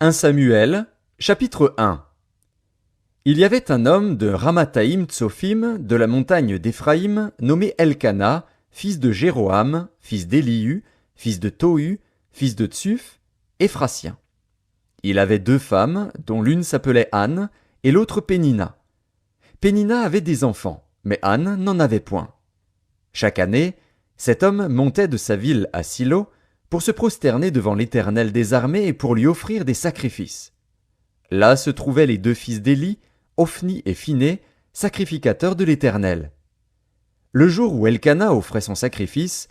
1 Samuel, chapitre 1. Il y avait un homme de Ramathaïm Tsophim, de la montagne d'Éphraïm, nommé Elkana, fils de Jéroham, fils d'Élihu, fils de Tohu, fils de Tsuf, Éphrasien. Il avait 2 femmes, dont l'une s'appelait Anne, et l'autre Pénina. Pénina avait des enfants, mais Anne n'en avait point. Chaque année, cet homme montait de sa ville à Silo, pour se prosterner devant l'Éternel des armées et pour lui offrir des sacrifices. Là se trouvaient les 2 fils d'Éli, Ophni et Phiné, sacrificateurs de l'Éternel. Le jour où Elkana offrait son sacrifice,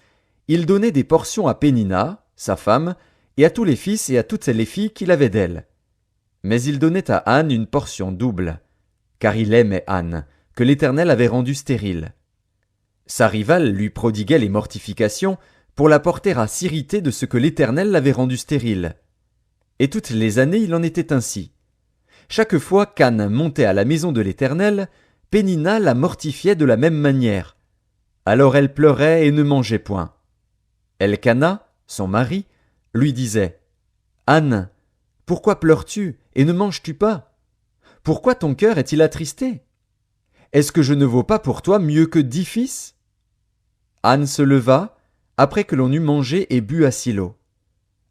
il donnait des portions à Pénina, sa femme, et à tous les fils et à toutes les filles qu'il avait d'elle. Mais il donnait à Anne une portion double, car il aimait Anne, que l'Éternel avait rendue stérile. Sa rivale lui prodiguait les mortifications pour la porter à s'irriter de ce que l'Éternel l'avait rendue stérile. Et toutes les années il en était ainsi. Chaque fois qu'Anne montait à la maison de l'Éternel, Pénina la mortifiait de la même manière. Alors elle pleurait et ne mangeait point. Elkana, son mari, lui disait « Anne, pourquoi pleures-tu et ne manges-tu pas? Pourquoi ton cœur est-il attristé? Est-ce que je ne vaux pas pour toi mieux que 10 fils ?» Anne se leva, après que l'on eut mangé et bu à Silo.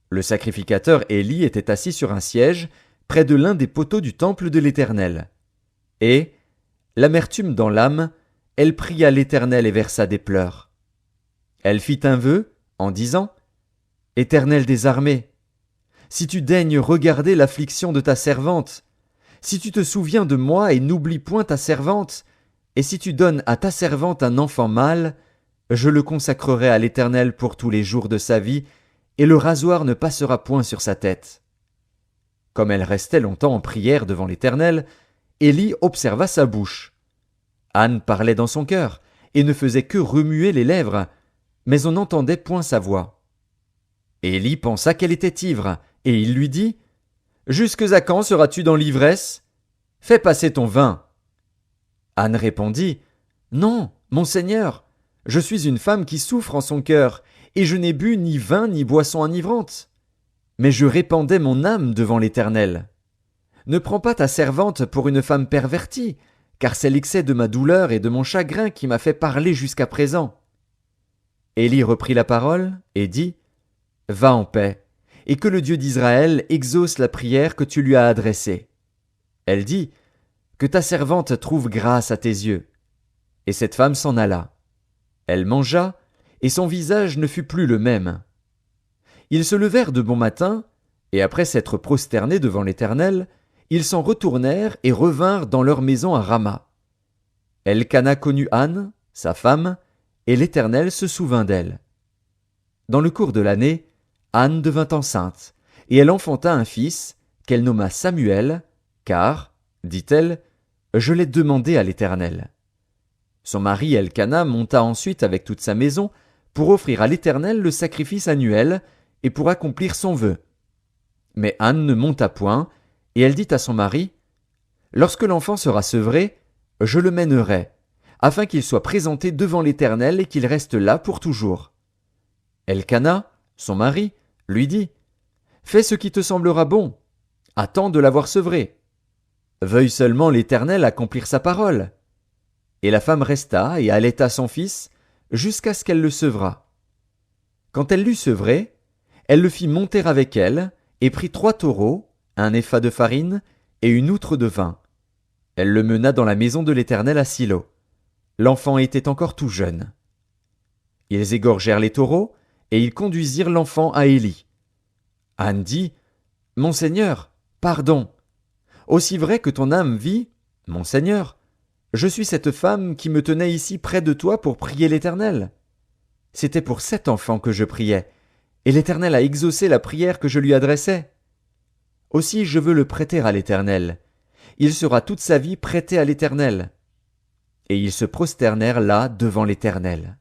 Le sacrificateur Éli était assis sur un siège, près de l'un des poteaux du temple de l'Éternel. Et, l'amertume dans l'âme, elle pria l'Éternel et versa des pleurs. Elle fit un vœu, en disant « Éternel des armées, si tu daignes regarder l'affliction de ta servante, si tu te souviens de moi et n'oublies point ta servante, et si tu donnes à ta servante un enfant mâle, je le consacrerai à l'Éternel pour tous les jours de sa vie, et le rasoir ne passera point sur sa tête. » Comme elle restait longtemps en prière devant l'Éternel, Éli observa sa bouche. Anne parlait dans son cœur, et ne faisait que remuer les lèvres, mais on n'entendait point sa voix. Éli pensa qu'elle était ivre, et il lui dit « Jusque à quand seras-tu dans l'ivresse? Fais passer ton vin. » Anne répondit « Non, mon Seigneur, je suis une femme qui souffre en son cœur, et je n'ai bu ni vin ni boisson enivrante. Mais je répandais mon âme devant l'Éternel. Ne prends pas ta servante pour une femme pervertie, car c'est l'excès de ma douleur et de mon chagrin qui m'a fait parler jusqu'à présent. » Éli reprit la parole et dit « Va en paix, et que le Dieu d'Israël exauce la prière que tu lui as adressée. » Elle dit « Que ta servante trouve grâce à tes yeux. » Et cette femme s'en alla. Elle mangea, et son visage ne fut plus le même. Ils se levèrent de bon matin, et après s'être prosternés devant l'Éternel, ils s'en retournèrent et revinrent dans leur maison à Rama. Elkana connut Anne, sa femme, et l'Éternel se souvint d'elle. Dans le cours de l'année, Anne devint enceinte, et elle enfanta un fils, qu'elle nomma Samuel, car, dit-elle, je l'ai demandé à l'Éternel. Son mari Elkana monta ensuite avec toute sa maison pour offrir à l'Éternel le sacrifice annuel et pour accomplir son vœu. Mais Anne ne monta point, et elle dit à son mari, « Lorsque l'enfant sera sevré, je le mènerai, afin qu'il soit présenté devant l'Éternel et qu'il reste là pour toujours. » Elkana, son mari, lui dit, « Fais ce qui te semblera bon, attends de l'avoir sevré. Veuille seulement l'Éternel accomplir sa parole. » Et la femme resta et allaita son fils, jusqu'à ce qu'elle le sevrât. Quand elle l'eut sevré, elle le fit monter avec elle, et prit 3 taureaux, un épha de farine, et une outre de vin. Elle le mena dans la maison de l'Éternel à Silo. L'enfant était encore tout jeune. Ils égorgèrent les taureaux, et ils conduisirent l'enfant à Éli. Anne dit, « Mon Seigneur, pardon. Aussi vrai que ton âme vit, mon Seigneur, je suis cette femme qui me tenait ici près de toi pour prier l'Éternel. C'était pour cet enfant que je priais, et l'Éternel a exaucé la prière que je lui adressais. Aussi je veux le prêter à l'Éternel. Il sera toute sa vie prêté à l'Éternel. » Et ils se prosternèrent là devant l'Éternel.